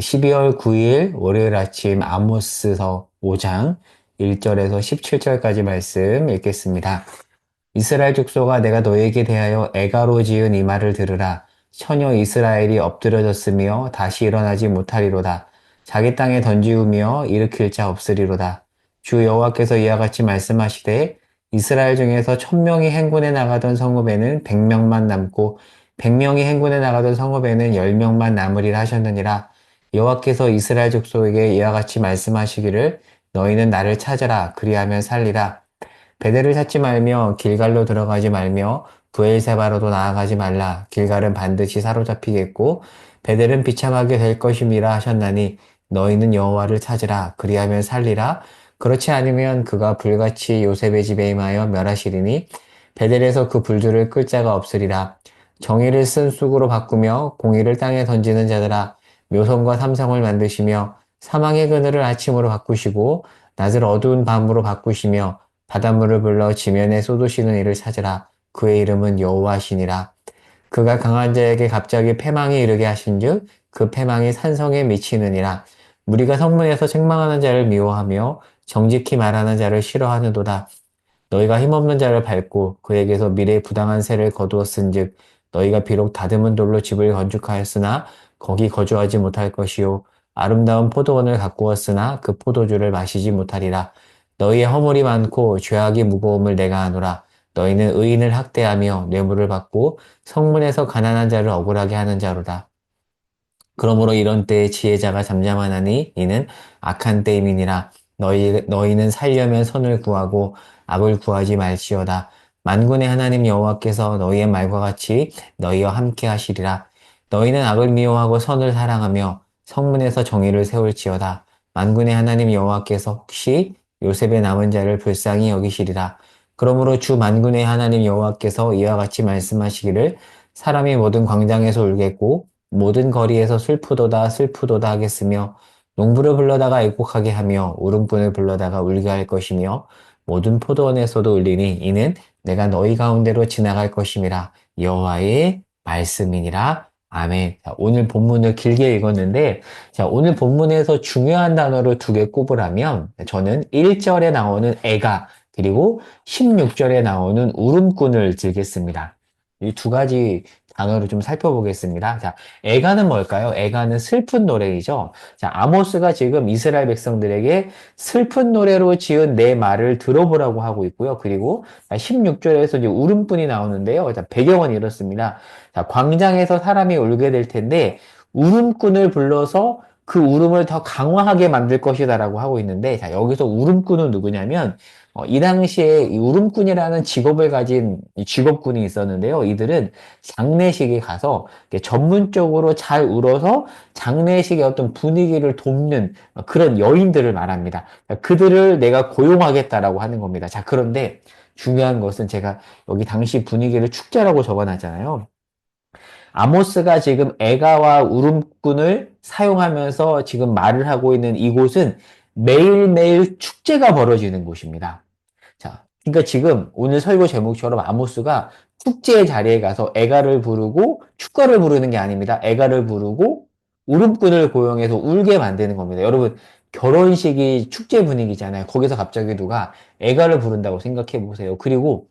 12월 9일 월요일 아침 아모스서 5장 1절에서 17절까지 말씀 읽겠습니다. 이스라엘 족속아 내가 너에게 대하여 애가로 지은 이 말을 들으라. 처녀 이스라엘이 엎드려졌으며 다시 일어나지 못하리로다. 자기 땅에 던지우며 일으킬 자 없으리로다. 주 여호와께서 이와 같이 말씀하시되 이스라엘 중에서 1000명이 행군에 나가던 성읍에는 100명만 남고 100명이 행군에 나가던 성읍에는 10명만 남으리라 하셨느니라. 여호와께서 이스라엘 족속에게 이와 같이 말씀하시기를 너희는 나를 찾아라 그리하면 살리라. 베델을 찾지 말며 길갈로 들어가지 말며 브엘세바로도 나아가지 말라. 길갈은 반드시 사로잡히겠고 베델은 비참하게 될 것임이라 하셨나니 너희는 여호와를 찾으라. 그리하면 살리라. 그렇지 않으면 그가 불같이 요셉의 집에 임하여 멸하시리니 베델에서 그 불들을 끌 자가 없으리라. 정의를 쓴 쑥으로 바꾸며 공의를 땅에 던지는 자들아 묘성과 삼성을 만드시며 사망의 그늘을 아침으로 바꾸시고 낮을 어두운 밤으로 바꾸시며 바닷물을 불러 지면에 쏟으시는 이를 찾으라. 그의 이름은 여호와시니라. 그가 강한 자에게 갑자기 패망이 이르게 하신즉 그 패망이 산성에 미치느니라. 무리가 성문에서 책망하는 자를 미워하며 정직히 말하는 자를 싫어하는도다. 너희가 힘없는 자를 밟고 그에게서 미래의 부당한 세를 거두었은즉 너희가 비록 다듬은 돌로 집을 건축하였으나 거기 거주하지 못할 것이요 아름다운 포도원을 가꾸었으나 그 포도주를 마시지 못하리라. 너희의 허물이 많고 죄악이 무거움을 내가 아노라. 너희는 의인을 학대하며 뇌물을 받고 성문에서 가난한 자를 억울하게 하는 자로다. 그러므로 이런 때에 지혜자가 잠잠하나니 이는 악한 때임이니라. 너희는 살려면 선을 구하고 악을 구하지 말지어다. 만군의 하나님 여호와께서 너희의 말과 같이 너희와 함께 하시리라. 너희는 악을 미워하고 선을 사랑하며 성문에서 정의를 세울지어다. 만군의 하나님 여호와께서 혹시 요셉의 남은 자를 불쌍히 여기시리라. 그러므로 주 만군의 하나님 여호와께서 이와 같이 말씀하시기를 사람이 모든 광장에서 울겠고 모든 거리에서 슬프도다 슬프도다 하겠으며 농부를 불러다가 애곡하게 하며 울음꾼을 불러다가 울게 할 것이며 모든 포도원에서도 울리니 이는 내가 너희 가운데로 지나갈 것임이라. 여호와의 말씀이니라. 아멘. 자, 오늘 본문을 길게 읽었는데 자, 오늘 본문에서 중요한 단어를 두 개 꼽으라면 저는 1절에 나오는 애가 그리고 16절에 나오는 울음꾼을 들겠습니다. 이 두 가지 단어를 좀 살펴보겠습니다. 자, 애가는 뭘까요? 애가는 슬픈 노래이죠. 자, 아모스가 지금 이스라엘 백성들에게 슬픈 노래로 지은 내 말을 들어보라고 하고 있고요. 그리고 16절에서 이제 울음뿐이 나오는데요. 자, 배경은 이렇습니다. 자, 광장에서 사람이 울게 될 텐데 울음꾼을 불러서 그 울음을 더 강화하게 만들 것이다라고 하고 있는데 자, 여기서 울음꾼은 누구냐면 이 당시에 이 울음꾼이라는 직업을 가진 직업군이 있었는데요. 이들은 장례식에 가서 전문적으로 잘 울어서 장례식의 어떤 분위기를 돕는 그런 여인들을 말합니다. 그들을 내가 고용하겠다라고 하는 겁니다. 자, 그런데 중요한 것은 제가 여기 당시 분위기를 축제라고 적어놨잖아요. 아모스가 지금 애가와 울음꾼을 사용하면서 지금 말을 하고 있는 이곳은 매일매일 축제가 벌어지는 곳입니다. 자, 그러니까 지금 오늘 설교 제목처럼 아모스가 축제의 자리에 가서 애가를 부르고 축가를 부르는 게 아닙니다. 애가를 부르고 울음꾼을 고용해서 울게 만드는 겁니다. 여러분, 결혼식이 축제 분위기잖아요. 거기서 갑자기 누가 애가를 부른다고 생각해 보세요. 그리고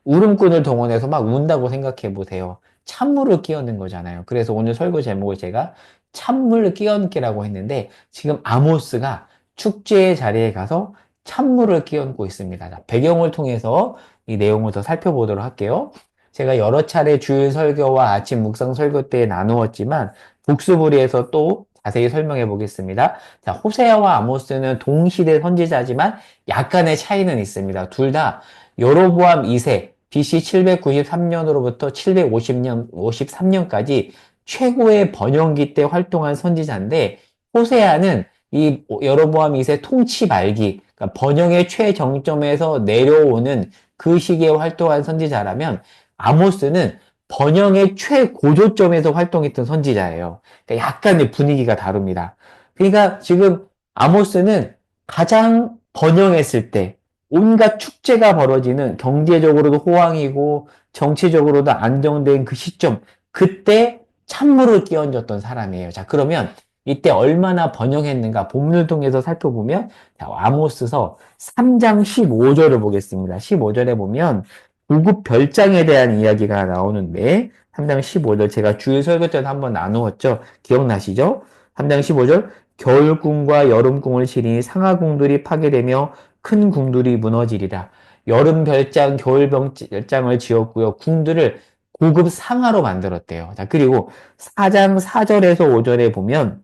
울음꾼을 동원해서 막 운다고 생각해 보세요. 찬물을 끼얹는 거잖아요. 그래서 오늘 설교 제목을 제가 찬물 끼얹기라고 했는데 지금 아모스가 축제의 자리에 가서 찬물을 끼얹고 있습니다. 자, 배경을 통해서 이 내용을 더 살펴보도록 할게요. 제가 여러 차례 주일 설교와 아침 묵상 설교 때 나누었지만 복습을 위해서 또 자세히 설명해 보겠습니다. 자, 호세아와 아모스는 동시대 선지자지만 약간의 차이는 있습니다. 둘 다 여로보암 2세 BC 793년으로부터 750년, 53년까지 최고의 번영기 때 활동한 선지자인데 호세아는 이 여로보암 2세 통치 말기, 그러니까 번영의 최정점에서 내려오는 그 시기에 활동한 선지자라면 아모스는 번영의 최고조점에서 활동했던 선지자예요. 그러니까 약간의 분위기가 다릅니다. 그러니까 지금 아모스는 가장 번영했을 때 온갖 축제가 벌어지는 경제적으로도 호황이고 정치적으로도 안정된 그 시점, 그때 찬물을 끼얹었던 사람이에요. 자, 그러면 이때 얼마나 번영했는가 본문을 통해서 살펴보면 자, 아모스서 3장 15절을 보겠습니다. 15절에 보면 고급 별장에 대한 이야기가 나오는데 3장 15절 제가 주일 설교 때도 한번 나누었죠. 기억나시죠? 3장 15절 겨울궁과 여름궁을 치니 상하궁들이 파괴되며 큰 궁들이 무너지리라. 여름 별장, 겨울 별장을 지었고요. 궁들을 고급 상하로 만들었대요. 자, 그리고 4장 4절에서 5절에 보면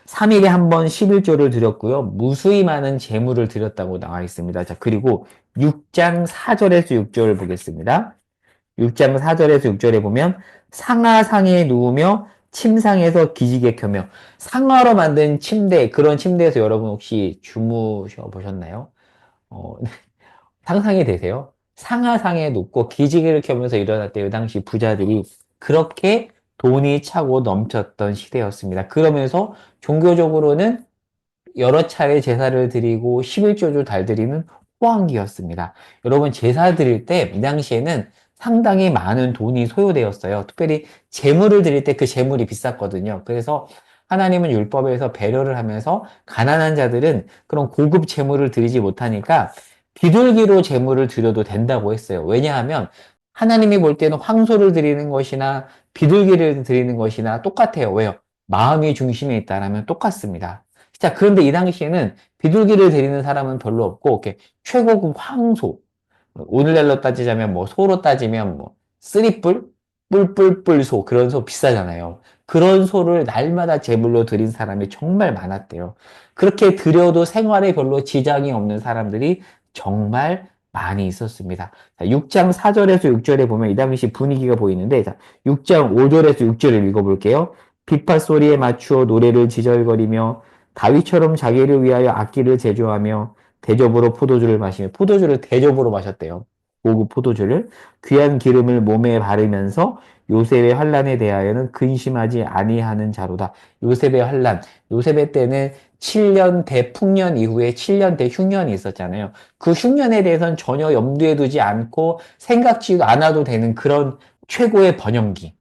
3일에 한 번 11조를 드렸고요. 무수히 많은 재물을 드렸다고 나와 있습니다. 자, 그리고 6장 4절에서 6절을 보겠습니다. 6장 4절에서 6절에 보면 상하상에 누우며 침상에서 기지개 켜며 상하로 만든 침대, 그런 침대에서 여러분 혹시 주무셔 보셨나요? 어, 상상이 되세요? 상하상에 눕고 기지개를 켜면서 일어났대요. 그 당시 부자들이 그렇게 돈이 차고 넘쳤던 시대였습니다. 그러면서 종교적으로는 여러 차례 제사를 드리고 11조를 달드리는 호황기였습니다. 여러분 제사 드릴 때 이 당시에는 상당히 많은 돈이 소요되었어요. 특별히 재물을 드릴 때 그 재물이 비쌌거든요. 그래서 하나님은 율법에서 배려를 하면서 가난한 자들은 그런 고급 재물을 드리지 못하니까 비둘기로 재물을 드려도 된다고 했어요. 왜냐하면 하나님이 볼 때는 황소를 드리는 것이나 비둘기를 드리는 것이나 똑같아요. 왜요? 마음이 중심에 있다라면 똑같습니다. 자, 그런데 이 당시에는 비둘기를 드리는 사람은 별로 없고, 이렇게 최고급 황소, 오늘날로 따지자면 뭐 소로 따지면 뭐 쓰리뿔, 뿔뿔뿔 소 그런 소 비싸잖아요. 그런 소를 날마다 제물로 드린 사람이 정말 많았대요. 그렇게 드려도 생활에 별로 지장이 없는 사람들이 정말 많이 있었습니다. 자, 6장 4절에서 6절에 보면 이 당시 분위기가 보이는데 자, 6장 5절에서 6절을 읽어볼게요. 비파 소리에 맞추어 노래를 지절거리며 다윗처럼 자기를 위하여 악기를 제조하며 대접으로 포도주를 마시며 포도주를 대접으로 마셨대요. 고급 포도주를 귀한 기름을 몸에 바르면서 요셉의 환란에 대하여는 근심하지 아니하는 자로다. 요셉의 환란. 요셉의 때는 7년 대풍년 이후에 7년 대흉년이 있었잖아요. 그 흉년에 대해서는 전혀 염두에 두지 않고 생각지도 않아도 되는 그런 최고의 번영기.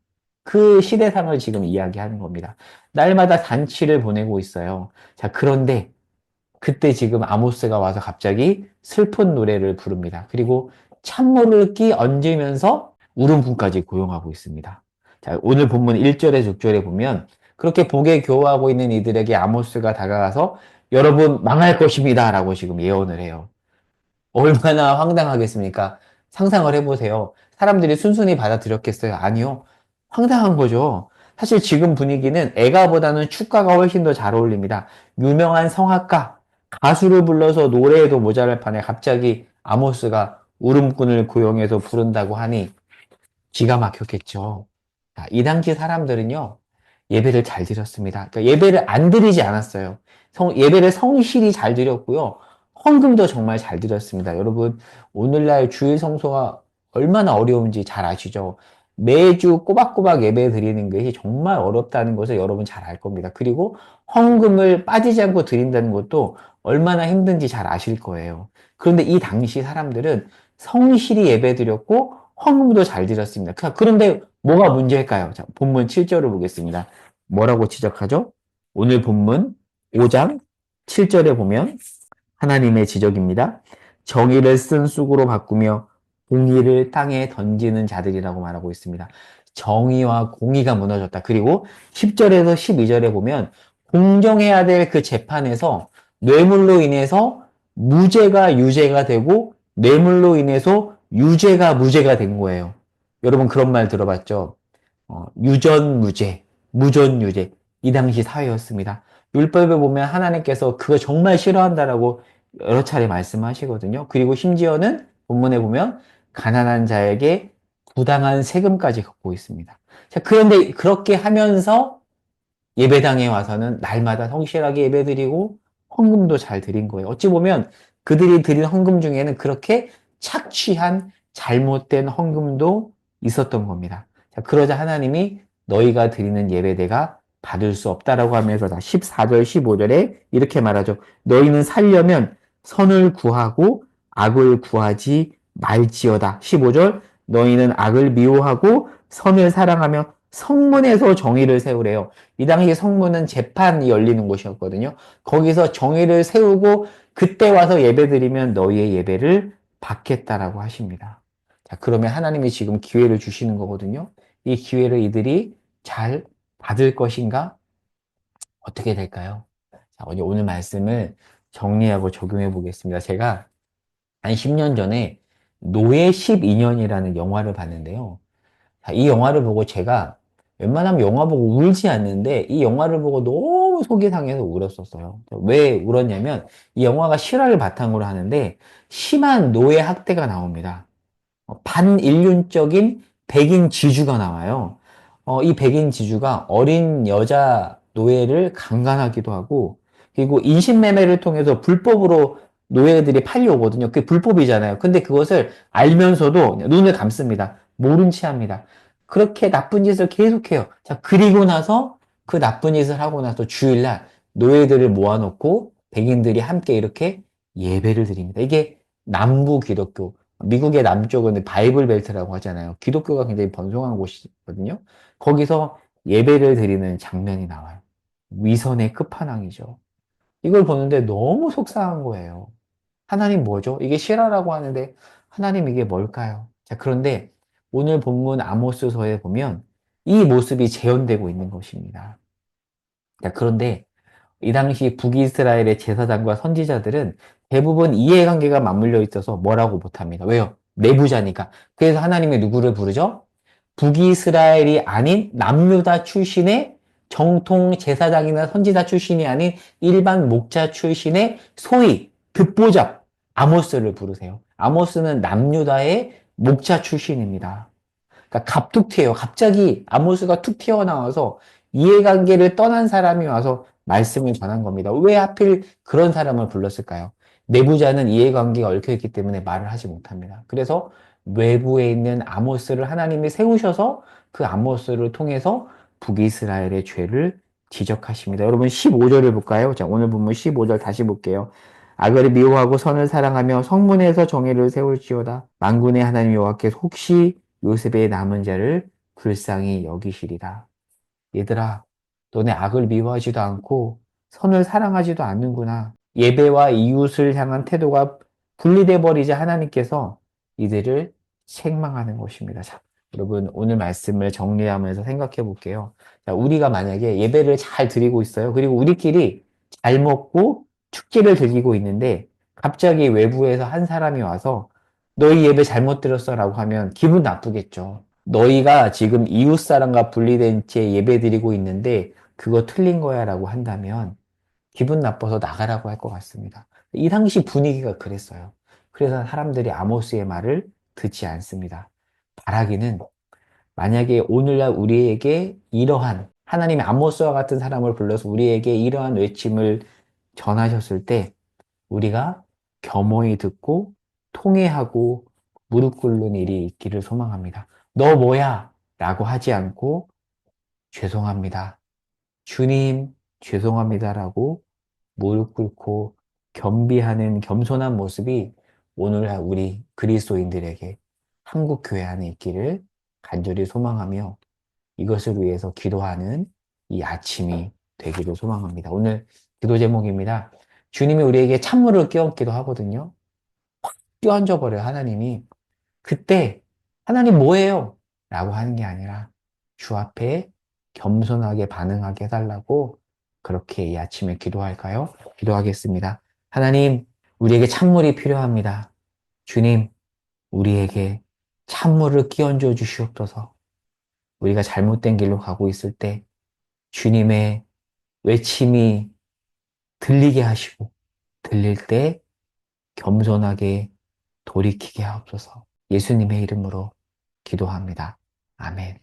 그 시대상을 지금 이야기하는 겁니다. 날마다 잔치를 보내고 있어요. 자, 그런데 그때 지금 아모스가 와서 갑자기 슬픈 노래를 부릅니다. 그리고 찬물을 끼 얹으면서 울음꾼까지 고용하고 있습니다. 자, 오늘 본문 1절에서 6절에 보면 그렇게 복에 교화하고 있는 이들에게 아모스가 다가가서 여러분 망할 것입니다. 라고 지금 예언을 해요. 얼마나 황당하겠습니까? 상상을 해보세요. 사람들이 순순히 받아들였겠어요? 아니요. 황당한 거죠. 사실 지금 분위기는 애가보다는 축가가 훨씬 더 잘 어울립니다. 유명한 성악가, 가수를 불러서 노래에도 모자랄 판에 갑자기 아모스가 울음꾼을 고용해서 부른다고 하니 기가 막혔겠죠. 자, 이 당시 사람들은요, 예배를 잘 드렸습니다. 그러니까 예배를 안 드리지 않았어요. 예배를 성실히 잘 드렸고요. 헌금도 정말 잘 드렸습니다. 여러분, 오늘날 주일 성소가 얼마나 어려운지 잘 아시죠? 매주 꼬박꼬박 예배 드리는 것이 정말 어렵다는 것을 여러분 잘 알 겁니다. 그리고 헌금을 빠지지 않고 드린다는 것도 얼마나 힘든지 잘 아실 거예요. 그런데 이 당시 사람들은 성실히 예배 드렸고 헌금도 잘 드렸습니다. 그런데 뭐가 문제일까요? 자, 본문 7절을 보겠습니다. 뭐라고 지적하죠? 오늘 본문 5장 7절에 보면 하나님의 지적입니다. 정의를 쓴 쑥으로 바꾸며 공의를 땅에 던지는 자들이라고 말하고 있습니다. 정의와 공의가 무너졌다. 그리고 10절에서 12절에 보면 공정해야 될 그 재판에서 뇌물로 인해서 무죄가 유죄가 되고 뇌물로 인해서 유죄가 무죄가 된 거예요. 여러분 그런 말 들어봤죠? 유전무죄, 무전유죄. 이 당시 사회였습니다. 율법에 보면 하나님께서 그거 정말 싫어한다라고 여러 차례 말씀하시거든요. 그리고 심지어는 본문에 보면 가난한 자에게 부당한 세금까지 걷고 있습니다. 자, 그런데 그렇게 하면서 예배당에 와서는 날마다 성실하게 예배드리고 헌금도 잘 드린 거예요. 어찌 보면 그들이 드린 헌금 중에는 그렇게 착취한 잘못된 헌금도 있었던 겁니다. 자, 그러자 하나님이 너희가 드리는 예배대가 받을 수 없다라고 하면서 14절, 15절에 이렇게 말하죠. 너희는 살려면 선을 구하고 악을 구하지 말지어다. 15절 너희는 악을 미워하고 선을 사랑하며 성문에서 정의를 세우래요. 이 당시 성문은 재판이 열리는 곳이었거든요. 거기서 정의를 세우고 그때 와서 예배드리면 너희의 예배를 받겠다라고 하십니다. 자, 그러면 하나님이 지금 기회를 주시는 거거든요. 이 기회를 이들이 잘 받을 것인가? 어떻게 될까요? 자, 오늘 말씀을 정리하고 적용해 보겠습니다. 제가 한 10년 전에 노예 12년이라는 영화를 봤는데요. 자, 이 영화를 보고 제가 웬만하면 영화 보고 울지 않는데 이 영화를 보고 너무 속이 상해서 울었었어요. 왜 울었냐면 이 영화가 실화를 바탕으로 하는데 심한 노예 학대가 나옵니다. 반인륜적인 백인 지주가 나와요. 이 백인 지주가 어린 여자 노예를 강간하기도 하고, 그리고 인신매매를 통해서 불법으로 노예들이 팔려오거든요. 그게 불법이잖아요. 근데 그것을 알면서도 눈을 감습니다. 모른 채 합니다. 그렇게 나쁜 짓을 계속해요. 자, 그리고 나서 그 나쁜 짓을 하고 나서 주일날 노예들을 모아놓고 백인들이 함께 이렇게 예배를 드립니다. 이게 남부 기독교, 미국의 남쪽은 바이블 벨트라고 하잖아요. 기독교가 굉장히 번성한 곳이거든요. 거기서 예배를 드리는 장면이 나와요. 위선의 끝판왕이죠. 이걸 보는데 너무 속상한 거예요. 하나님 뭐죠? 이게 실화라고 하는데 하나님 이게 뭘까요? 자, 그런데 오늘 본문 아모스서에 보면 이 모습이 재현되고 있는 것입니다. 자, 그런데 이 당시 북이스라엘의 제사장과 선지자들은 대부분 이해관계가 맞물려 있어서 뭐라고 못합니다. 왜요? 내부자니까. 그래서 하나님이 누구를 부르죠? 북이스라엘이 아닌 남유다 출신의 정통 제사장이나 선지자 출신이 아닌 일반 목자 출신의 소위 듣보잡 아모스를 부르세요. 아모스는 남유다의 목자 출신입니다. 그러니까 갑툭 튀어요. 갑자기 아모스가 툭 튀어나와서 이해관계를 떠난 사람이 와서 말씀을 전한 겁니다. 왜 하필 그런 사람을 불렀을까요? 내부자는 이해관계가 얽혀있기 때문에 말을 하지 못합니다. 그래서 외부에 있는 아모스를 하나님이 세우셔서 그 아모스를 통해서 북이스라엘의 죄를 지적하십니다. 여러분 15절을 볼까요? 자, 오늘 본문 15절 다시 볼게요. 악을 미워하고 선을 사랑하며 성문에서 정의를 세울지어다. 만군의 하나님 여호와께서 혹시 요셉의 남은 자를 불쌍히 여기시리라. 얘들아, 너네 악을 미워하지도 않고 선을 사랑하지도 않는구나. 예배와 이웃을 향한 태도가 분리돼 버리자 하나님께서 이들을 책망하는 것입니다. 자, 여러분 오늘 말씀을 정리하면서 생각해 볼게요. 자, 우리가 만약에 예배를 잘 드리고 있어요. 그리고 우리끼리 잘 먹고 축제를 즐기고 있는데 갑자기 외부에서 한 사람이 와서 너희 예배 잘못 드렸어라고 하면 기분 나쁘겠죠. 너희가 지금 이웃 사람과 분리된 채 예배 드리고 있는데 그거 틀린 거야라고 한다면 기분 나빠서 나가라고 할 것 같습니다. 이 당시 분위기가 그랬어요. 그래서 사람들이 아모스의 말을 듣지 않습니다. 바라기는 만약에 오늘날 우리에게 이러한 하나님의 아모스와 같은 사람을 불러서 우리에게 이러한 외침을 전하셨을 때 우리가 겸허히 듣고 통회하고 무릎 꿇는 일이 있기를 소망합니다. 너 뭐야? 라고 하지 않고 죄송합니다. 주님, 죄송합니다라고 무릎 꿇고 겸비하는 겸손한 모습이 오늘날 우리 그리스도인들에게 한국 교회 안에 있기를 간절히 소망하며 이것을 위해서 기도하는 이 아침이 되기를 소망합니다. 오늘 기도 제목입니다. 주님이 우리에게 찬물을 끼얹기도 하거든요. 끼얹어 버려요, 하나님이. 그때 하나님 뭐예요? 라고 하는 게 아니라 주 앞에 겸손하게 반응하게 해달라고 그렇게 이 아침에 기도할까요? 기도하겠습니다. 하나님, 우리에게 찬물이 필요합니다. 주님, 우리에게 찬물을 끼얹어 주시옵소서. 우리가 잘못된 길로 가고 있을 때 주님의 외침이 들리게 하시고 들릴 때 겸손하게 돌이키게 하옵소서. 예수님의 이름으로 기도합니다. 아멘.